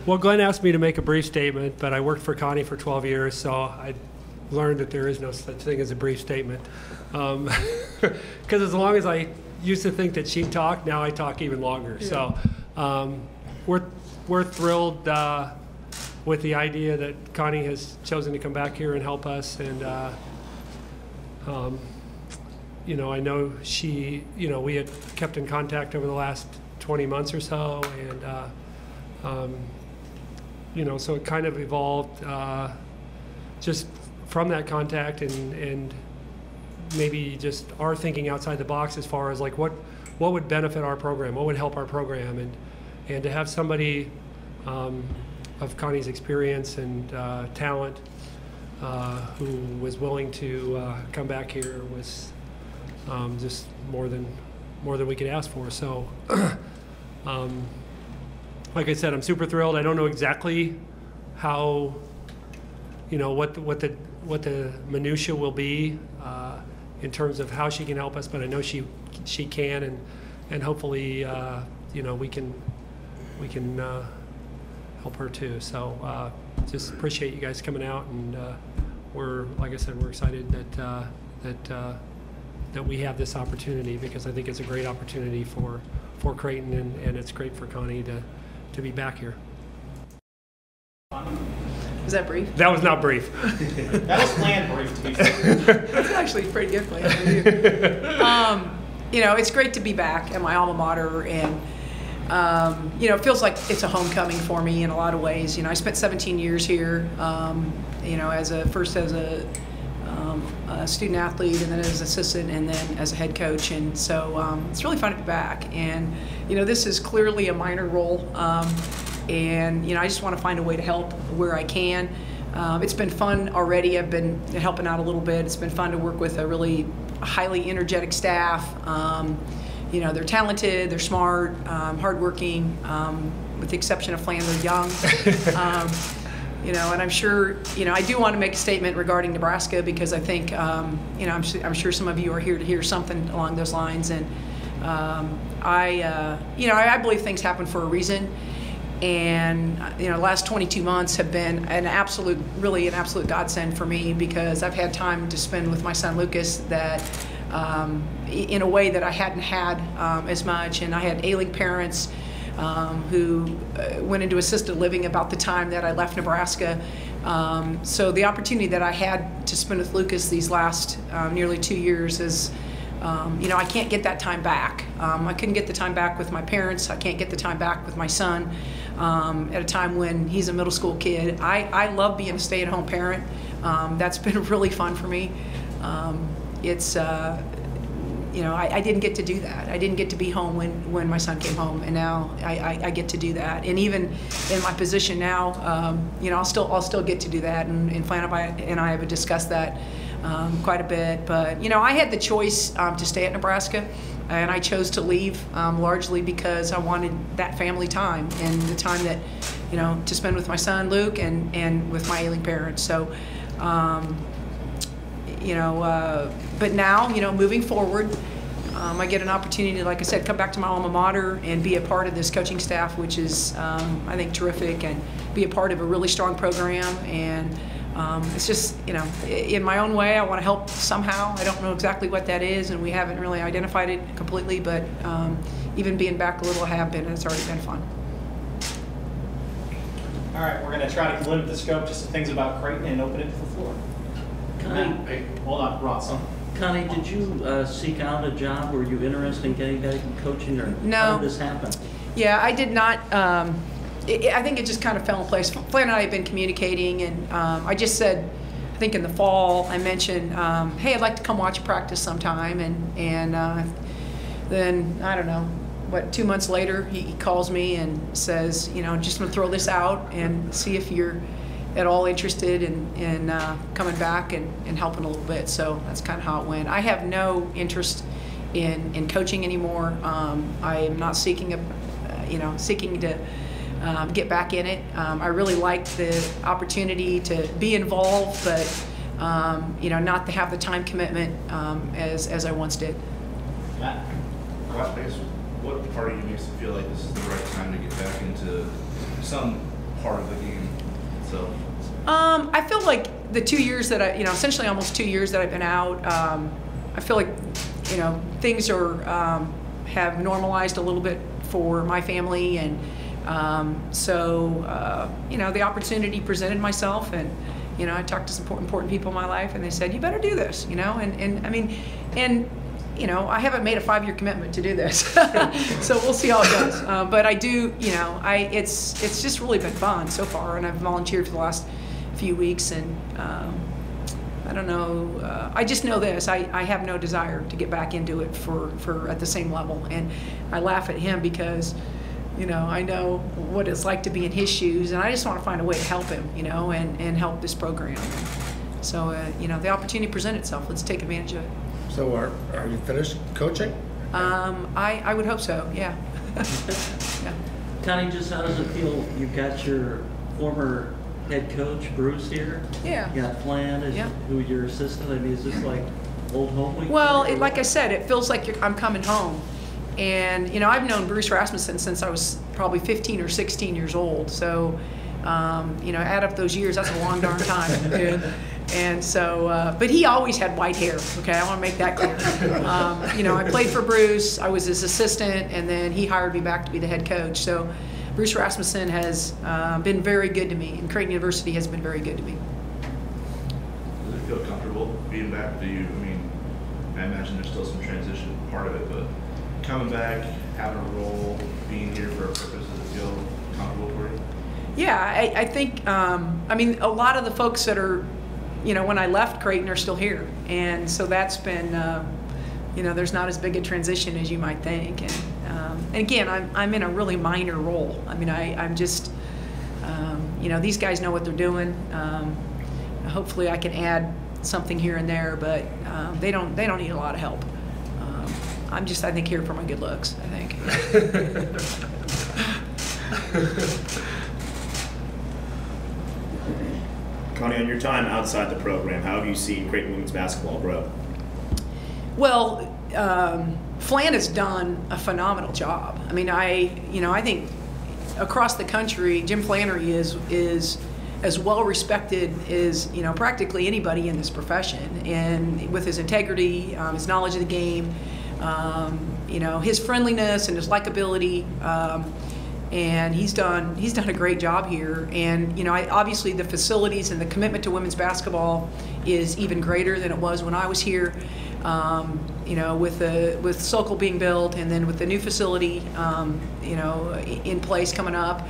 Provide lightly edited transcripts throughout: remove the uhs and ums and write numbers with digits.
Well, Glenn asked me to make a brief statement, but I worked for Connie for 12 years, so I learned that there is no such thing as a brief statement. Because as long as I used to think that she talked, now I talk even longer. Yeah. So we're thrilled with the idea that Connie has chosen to come back here and help us, and you know, I know she, you know, we had kept in contact over the last 20 months or so, and you know, so it kind of evolved just from that contact, and maybe just our thinking outside the box as far as like what would benefit our program, what would help our program, and to have somebody of Connie's experience and talent who was willing to come back here was just more than we could ask for. So. Like I said, I'm super thrilled. I don't know exactly how, you know, what the minutia will be in terms of how she can help us, but I know she can, and hopefully, you know, we can help her too. So just appreciate you guys coming out, and we're, like I said, we're excited that we have this opportunity, because I think it's a great opportunity for Creighton, and it's great for Connie to be back here. Was that brief? That was not brief. That was planned brief, to be fair. That's actually pretty good plan. You know, it's great to be back at my alma mater, and you know, it feels like it's a homecoming for me in a lot of ways. You know, I spent 17 years here. You know, first as a student athlete, and then as assistant, and then as a head coach, and so it's really fun to be back. And you know, this is clearly a minor role, and you know, I just want to find a way to help where I can. It's been fun already. I've been helping out a little bit. It's been fun to work with a really highly energetic staff. You know, they're talented, they're smart, hardworking. With the exception of Flan, they're young. You know, and I'm sure, you know, I do want to make a statement regarding Nebraska, because I think, you know, I'm sure some of you are here to hear something along those lines, and you know, I believe things happen for a reason, and you know, the last 22 months have been really an absolute godsend for me, because I've had time to spend with my son Lucas that, in a way that I hadn't had as much, and I had ailing parents. Who went into assisted living about the time that I left Nebraska. So the opportunity that I had to spend with Lucas these last nearly 2 years is, you know, I can't get that time back. I couldn't get the time back with my parents. I can't get the time back with my son at a time when he's a middle school kid. I love being a stay-at-home parent. That's been really fun for me. It's you know, I didn't get to do that. I didn't get to be home when my son came home, and now I get to do that. And even in my position now, you know, I'll still get to do that. And Flan and I have discussed that quite a bit. But you know, I had the choice to stay at Nebraska, and I chose to leave largely because I wanted that family time and the time that, you know, to spend with my son Luke and with my ailing parents. So. You know, but now, you know, moving forward, I get an opportunity, like I said, come back to my alma mater and be a part of this coaching staff, which is, I think, terrific, and be a part of a really strong program. And it's just, you know, in my own way, I want to help somehow. I don't know exactly what that is, and we haven't really identified it completely, but even being back a little, I have been, and it's already been fun. All right, we're going to try to limit the scope just to things about Creighton and open it to the floor. Connie, hey, hold on, Ross. Connie, did you seek out a job? Were you interested in getting back in coaching, or no. How did this happen? Yeah, I did not. I think it just kind of fell in place. Flan and I have been communicating, and I just said, I think in the fall, I mentioned, hey, I'd like to come watch practice sometime, and then, I don't know, 2 months later, he calls me and says, you know, just gonna throw this out and see if you're at all interested in coming back and helping a little bit. So that's kind of how it went. I have no interest in coaching anymore. I am not seeking to get back in it. I really like the opportunity to be involved, but you know, not to have the time commitment as I once did. Matt, what part of you makes you feel like this is the right time to get back into some part of the game? So. I feel like the 2 years that essentially almost 2 years that I've been out, I feel like, things are have normalized a little bit for my family, and the opportunity presented myself, and I talked to some important people in my life, and they said, you better do this, I haven't made a 5-year commitment to do this, so we'll see how it goes. But I do, it's just really been fun so far, and I've volunteered for the last few weeks, and I don't know. I just know this. I have no desire to get back into it for at the same level, and I laugh at him because, I know what it's like to be in his shoes, and I just want to find a way to help him, and help this program. So, the opportunity present itself. Let's take advantage of it. So are you finished coaching? I would hope so, yeah. Yeah. Connie, just how does it feel? You've got your former head coach, Bruce, here. Yeah. You got Flan as who your assistant. I mean, is this like old home week? Well, like I said, it feels like I'm coming home. And, I've known Bruce Rasmussen since I was probably 15 or 16 years old. So, add up those years, that's a long darn time. And so, but he always had white hair, okay? I want to make that clear. I played for Bruce, I was his assistant, and then he hired me back to be the head coach. So Bruce Rasmussen has been very good to me, and Creighton University has been very good to me. Does it feel comfortable being back? I imagine there's still some transition part of it, but coming back, having a role, being here for a purpose, does it feel comfortable for you? Yeah, I think, a lot of the folks that are, when I left Creighton are still here. And so that's been, there's not as big a transition as you might think. And again, I'm in a really minor role. I'm just, these guys know what they're doing. Hopefully I can add something here and there, but they don't need a lot of help. I'm just, I think, here for my good looks, I think. Connie, on your time outside the program, how have you seen Creighton women's basketball grow? Well, Flan has done a phenomenal job. I think across the country, Jim Flannery is as well respected as practically anybody in this profession, and with his integrity, his knowledge of the game, his friendliness and his likability. And he's done a great job here. And obviously the facilities and the commitment to women's basketball is even greater than it was when I was here. With Sokol being built, and then with the new facility, in place coming up,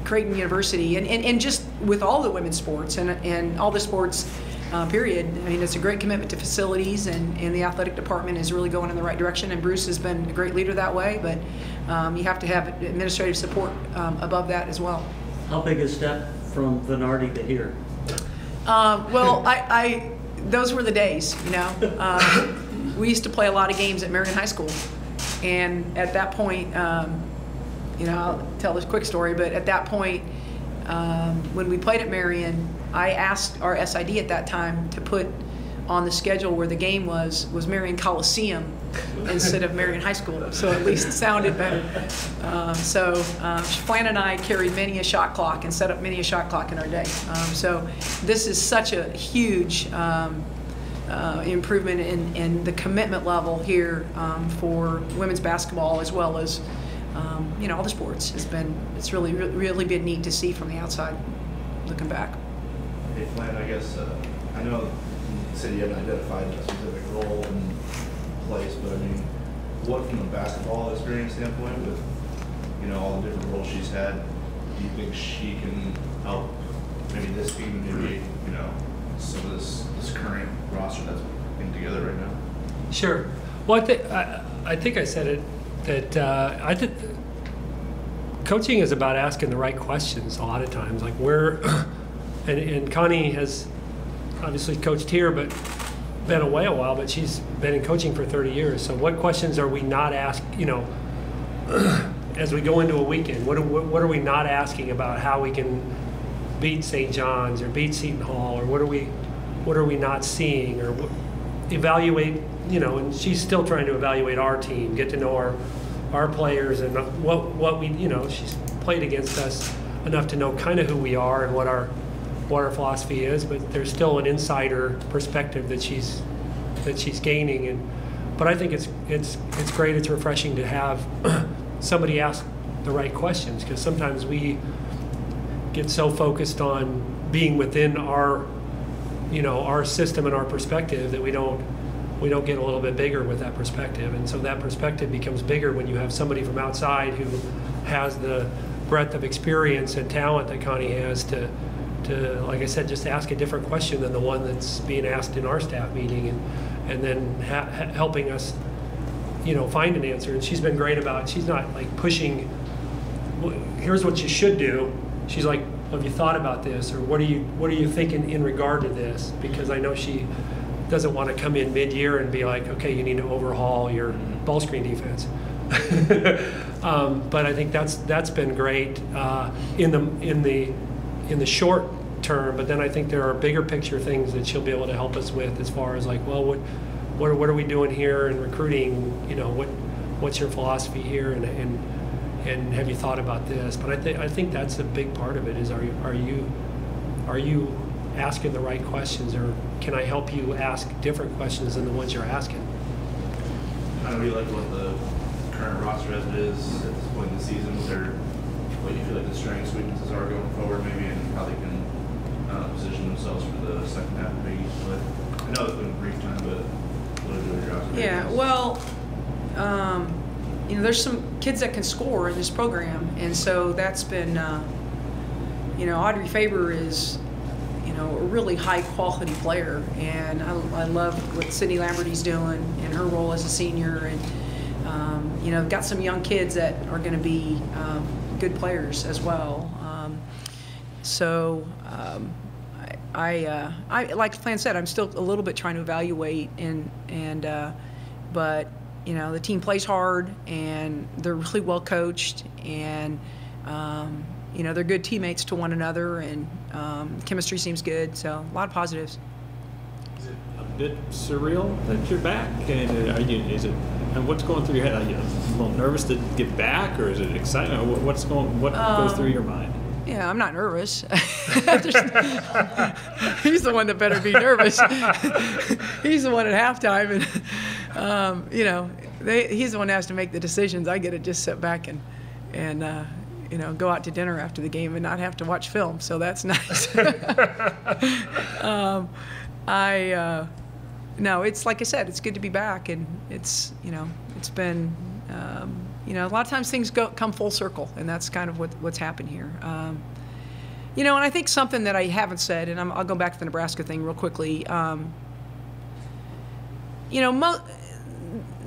Creighton University, and just with all the women's sports and all the sports. Period. It's a great commitment to facilities, and the athletic department is really going in the right direction, and Bruce has been a great leader that way, but you have to have administrative support above that as well. How big a step from Venardi to here? Well, those were the days, we used to play a lot of games at Marion High School, and at that point, I'll tell this quick story, but at that point, when we played at Marion, I asked our SID at that time to put on the schedule where the game was Marion Coliseum instead of Marion High School, so at least it sounded better. Flan and I carried many a shot clock and set up many a shot clock in our day. So this is such a huge improvement in the commitment level here for women's basketball, as well as all the sports. It's really been neat to see from the outside looking back. Hey, Flan, I guess, I know you said you haven't identified a specific role and place, but what from a basketball experience standpoint, with all the different roles she's had, do you think she can help maybe this team, maybe some of this current roster that's being together right now? Sure. Well, I think I said it, that I think coaching is about asking the right questions a lot of times, like where. And Connie has obviously coached here, but been away a while, but she's been in coaching for 30 years. So what questions are we not asking, as we go into a weekend? What are we not asking about how we can beat St. John's or beat Seton Hall, or what are we not seeing, or evaluate and she's still trying to evaluate our team, get to know our players, and what we, she's played against us enough to know kind of who we are and what our philosophy is, but there's still an insider perspective that she's gaining, but I think it's great. It's refreshing to have somebody ask the right questions, because sometimes we get so focused on being within our system and our perspective that we don't get a little bit bigger with that perspective. And so that perspective becomes bigger when you have somebody from outside who has the breadth of experience and talent that Connie has to like I said, just ask a different question than the one that's being asked in our staff meeting, and then helping us find an answer. And she's been great about it. She's not like pushing, here's what you should do. She's like, have you thought about this, or what are you thinking in regard to this? Because I know she doesn't want to come in mid-year and be like, okay, you need to overhaul your ball screen defense. But I think that's been great in the short term. But then I think there are bigger picture things that she'll be able to help us with, as far as like, well, what are we doing here in recruiting? What's your philosophy here, and have you thought about this? But I think that's a big part of it. Is are you asking the right questions, or can I help you ask different questions than the ones you're asking? How do you like what the current roster as it is at this point in the season? What you feel like the strengths, weaknesses are going forward, maybe, and how they can position themselves for the second half of the Big East play? I know it's been a brief time, but what are your observations? Yeah, well, there's some kids that can score in this program, and so that's been, Audrey Faber is, a really high quality player, and I love what Sydney Lamberty's doing in her role as a senior, and got some young kids that are going to be good players as well. I like Flan said, I'm still a little bit trying to evaluate, but the team plays hard, and they're really well coached, and they're good teammates to one another, and chemistry seems good, so a lot of positives. Is it a bit surreal that you're back? And what's going through your head? Are you a little nervous to get back, or is it exciting? What goes through your mind? Yeah, I'm not nervous. He's the one that better be nervous. He's the one at halftime, and he's the one that has to make the decisions. I get to just sit back and go out to dinner after the game and not have to watch film. So that's nice. No, it's like I said, it's good to be back, and it's been. A lot of times things come full circle, and that's kind of what's happened here. And I think something that I haven't said, and I'll go back to the Nebraska thing real quickly.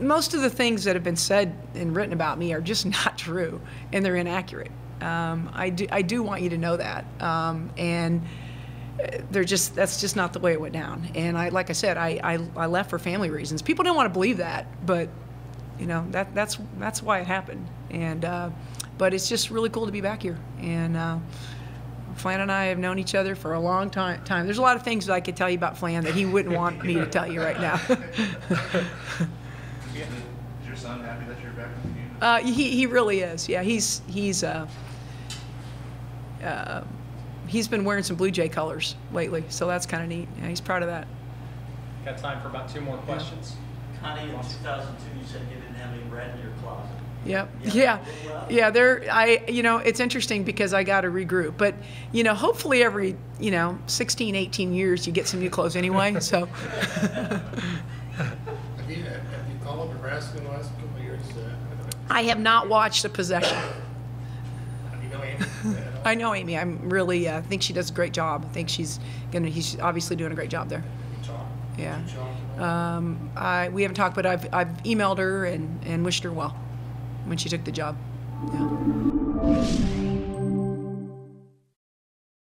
Most of the things that have been said and written about me are just not true, and they're inaccurate. I do want you to know that, and that's just not the way it went down. And like I said, I left for family reasons. People didn't want to believe that, but. That's why it happened, and but it's just really cool to be back here. And Flan and I have known each other for a long time. There's a lot of things that I could tell you about Flan that he wouldn't want me to tell you right now. Is your son happy that you're back in the game? He really is. Yeah, he's been wearing some Blue Jay colors lately, so that's kind of neat. Yeah, he's proud of that. Got time for about 2 more questions. Connie, in 2002, you said you didn't have any red in your closet. Yep. Yeah. It's interesting because I got to regroup, but hopefully every 16, 18 years you get some new clothes anyway. So. Have you called Nebraska in the last couple of years? I have not watched a possession. You know Amy? I know Amy. I'm really. I think she does a great job. I think he's obviously doing a great job there. Yeah. We haven't talked, but I've emailed her and wished her well when she took the job. Yeah.